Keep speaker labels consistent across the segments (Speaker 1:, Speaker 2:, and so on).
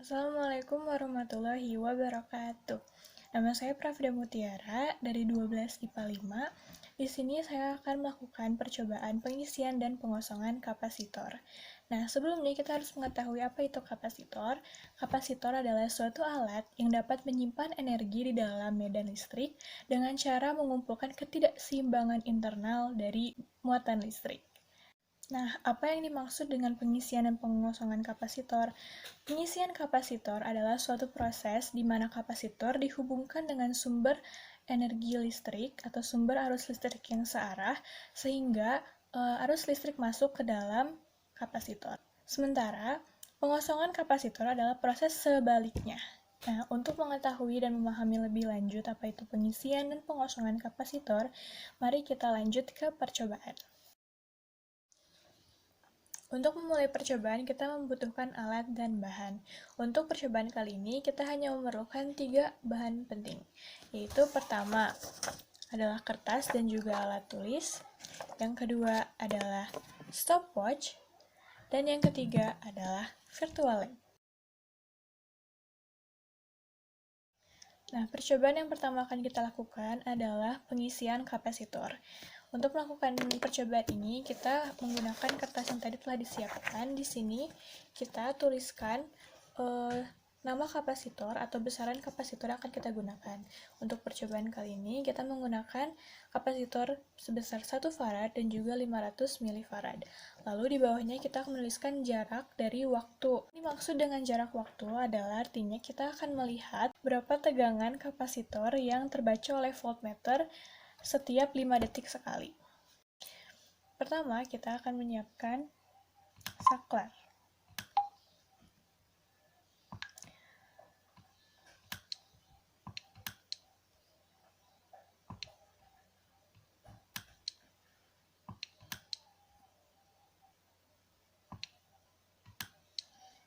Speaker 1: Assalamualaikum warahmatullahi wabarakatuh. Nama saya Pravda Mutiara dari 12 IPA 5. Di sini saya akan melakukan percobaan pengisian dan pengosongan kapasitor. Nah, sebelumnya kita harus mengetahui apa itu kapasitor. Kapasitor adalah suatu alat yang dapat menyimpan energi di dalam medan listrik dengan cara mengumpulkan ketidakseimbangan internal dari muatan listrik. Nah, apa yang dimaksud dengan pengisian dan pengosongan kapasitor? Pengisian kapasitor adalah suatu proses di mana kapasitor dihubungkan dengan sumber energi listrik atau sumber arus listrik yang searah sehingga arus listrik masuk ke dalam kapasitor. Sementara, pengosongan kapasitor adalah proses sebaliknya. Nah, untuk mengetahui dan memahami lebih lanjut apa itu pengisian dan pengosongan kapasitor, mari kita lanjut ke percobaan. Untuk memulai percobaan, kita membutuhkan alat dan bahan. Untuk percobaan kali ini, kita hanya memerlukan 3 bahan penting, yaitu pertama adalah kertas dan juga alat tulis, yang kedua adalah stopwatch, dan yang ketiga adalah virtual lab. Nah, percobaan yang pertama akan kita lakukan adalah pengisian kapasitor. Untuk melakukan percobaan ini, kita menggunakan kertas yang tadi telah disiapkan. Di sini kita tuliskan nama kapasitor atau besaran kapasitor yang akan kita gunakan. Untuk percobaan kali ini, kita menggunakan kapasitor sebesar 1 farad dan juga 500 milifarad. Lalu di bawahnya kita akan menuliskan jarak dari waktu. Ini maksud dengan jarak waktu adalah artinya kita akan melihat berapa tegangan kapasitor yang terbaca oleh voltmeter setiap 5 detik sekali. Pertama, kita akan menyiapkan saklar.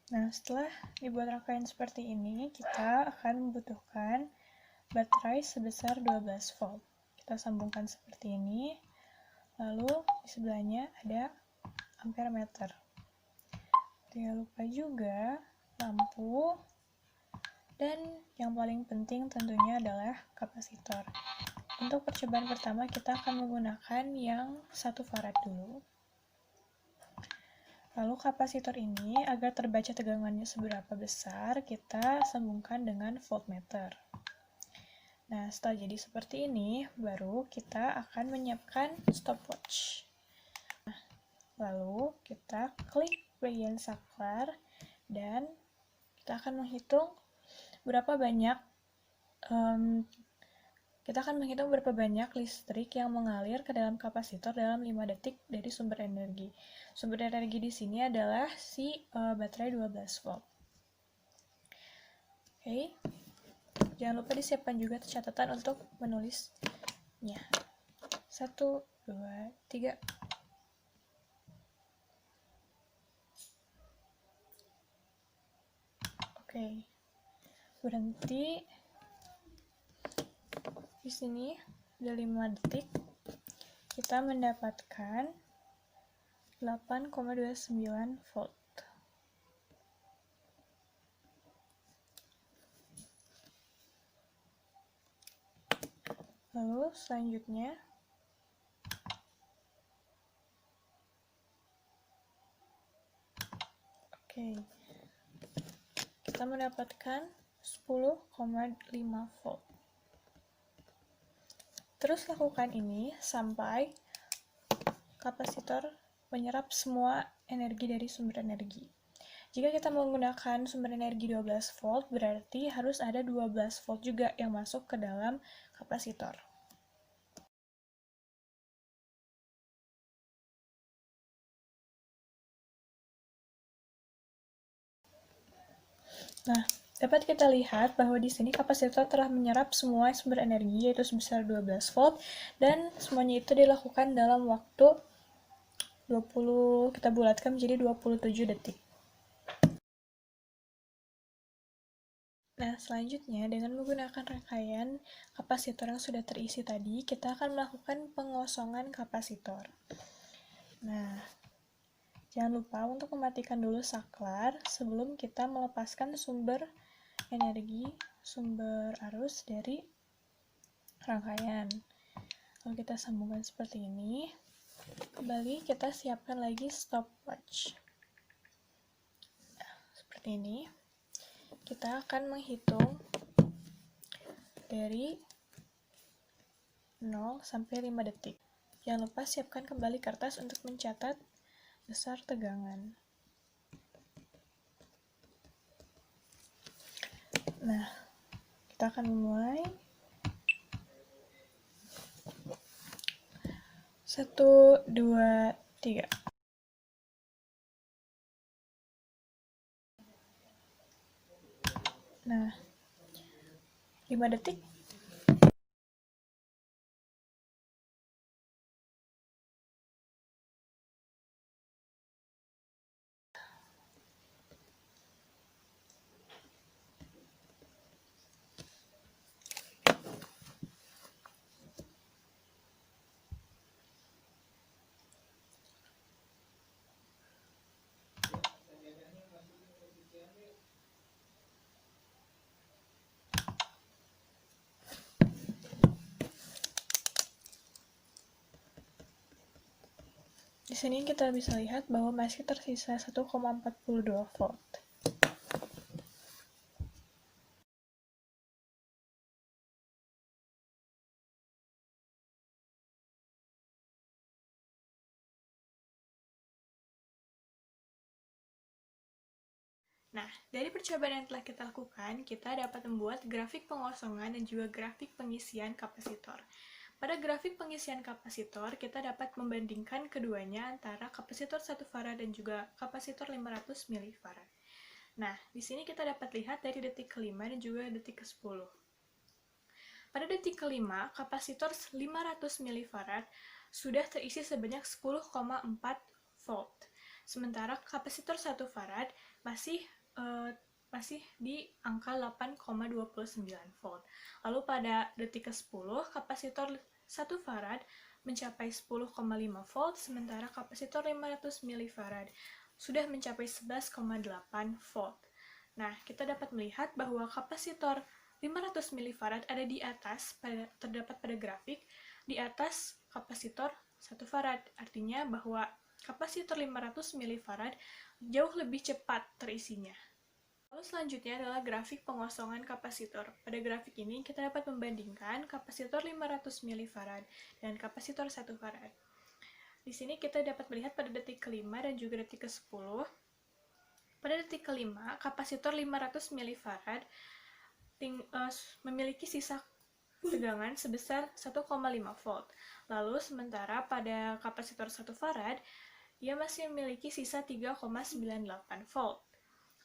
Speaker 1: Nah, setelah dibuat rangkaian seperti ini, kita akan membutuhkan baterai sebesar 12 volt. Kita sambungkan seperti ini. Lalu di sebelahnya ada ampere meter. Tidak lupa juga lampu. Dan yang paling penting tentunya adalah kapasitor. Untuk percobaan pertama kita akan menggunakan yang 1 farad dulu. Lalu kapasitor ini agar terbaca tegangannya seberapa besar, kita sambungkan dengan voltmeter. Nah, setelah jadi seperti ini, baru kita akan menyiapkan stopwatch. Nah, lalu kita klik bagian saklar dan kita akan menghitung berapa banyak listrik yang mengalir ke dalam kapasitor dalam 5 detik dari sumber energi. Sumber energi di sini adalah si baterai 12 volt. Oke. Jangan lupa disiapkan juga catatan untuk menulisnya. 1, 2, 3. Oke. Berhenti. Di sini udah 5 detik. Kita mendapatkan 8,29 volt. Lalu selanjutnya kita mendapatkan 10,5 volt. Terus lakukan ini sampai kapasitor menyerap semua energi dari sumber energi. Jika kita menggunakan sumber energi 12 volt, berarti harus ada 12 volt juga yang masuk ke dalam kapasitor. Nah, dapat kita lihat bahwa di sini kapasitor telah menyerap semua sumber energi yaitu sebesar 12 volt dan semuanya itu dilakukan dalam waktu 20, kita bulatkan menjadi 27 detik. Nah, selanjutnya dengan menggunakan rangkaian kapasitor yang sudah terisi tadi, kita akan melakukan pengosongan kapasitor. Nah, Jangan lupa untuk mematikan dulu saklar sebelum kita melepaskan sumber energi, sumber arus dari rangkaian. Kalau kita sambungkan seperti ini, kembali kita siapkan lagi stopwatch. Nah, seperti ini. Kita akan menghitung dari 0 sampai 5 detik. Jangan lupa siapkan kembali kertas untuk mencatat besar tegangan. Nah, kita akan memulai. 1, 2, 3. Nah, 5 detik. Di sini kita bisa lihat bahwa masih tersisa 1,42 volt. Nah, dari percobaan yang telah kita lakukan, kita dapat membuat grafik pengosongan dan juga grafik pengisian kapasitor. Pada grafik pengisian kapasitor, kita dapat membandingkan keduanya antara kapasitor 1 farad dan juga kapasitor 500 milifarad. Nah, di sini kita dapat lihat dari detik ke-5 dan juga detik ke-10. Pada detik ke-5, kapasitor 500 milifarad sudah terisi sebanyak 10,4 volt. Sementara kapasitor 1 farad masih di angka 8,29 volt. Lalu pada detik ke-10, kapasitor 1 farad mencapai 10,5 volt, sementara kapasitor 500 milifarad sudah mencapai 11,8 volt. Nah, kita dapat melihat bahwa kapasitor 500 milifarad ada di atas, terdapat pada grafik, di atas kapasitor 1 farad. Artinya bahwa kapasitor 500 milifarad jauh lebih cepat terisinya. Lalu selanjutnya adalah grafik pengosongan kapasitor. Pada grafik ini kita dapat membandingkan kapasitor 500 milifarad dan kapasitor 1 farad. Di sini kita dapat melihat pada detik ke-5 dan juga detik ke-10. Pada detik ke-5, kapasitor 500 milifarad memiliki sisa tegangan sebesar 1,5 volt. Lalu sementara pada kapasitor 1 farad, ia masih memiliki sisa 3,98 volt.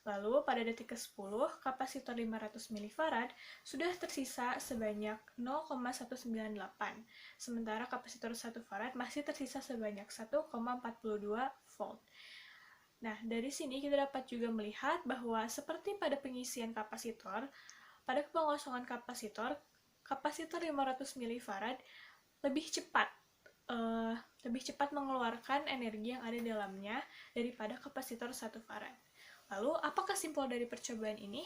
Speaker 1: Lalu pada detik ke-10, kapasitor 500 milifarad sudah tersisa sebanyak 0,198, sementara kapasitor 1 farad masih tersisa sebanyak 1,42 volt. Nah, dari sini kita dapat juga melihat bahwa seperti pada pengisian kapasitor, pada pengosongan kapasitor 500 milifarad lebih cepat mengeluarkan energi yang ada di dalamnya daripada kapasitor 1 farad. Lalu, apa kesimpulan dari percobaan ini?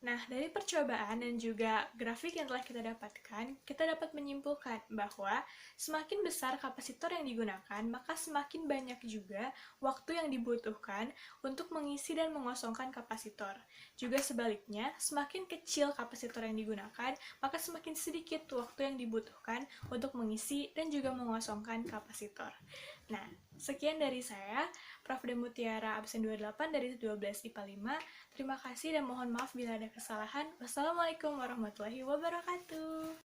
Speaker 1: Nah, dari percobaan dan juga grafik yang telah kita dapatkan, kita dapat menyimpulkan bahwa semakin besar kapasitor yang digunakan, maka semakin banyak juga waktu yang dibutuhkan untuk mengisi dan mengosongkan kapasitor. Juga sebaliknya, semakin kecil kapasitor yang digunakan, maka semakin sedikit waktu yang dibutuhkan untuk mengisi dan juga mengosongkan kapasitor. Nah, sekian dari saya, Prof. Demutiara absen 28 dari 12 IPA 5. Terima kasih dan mohon maaf bila ada kesalahan. Wassalamualaikum warahmatullahi wabarakatuh.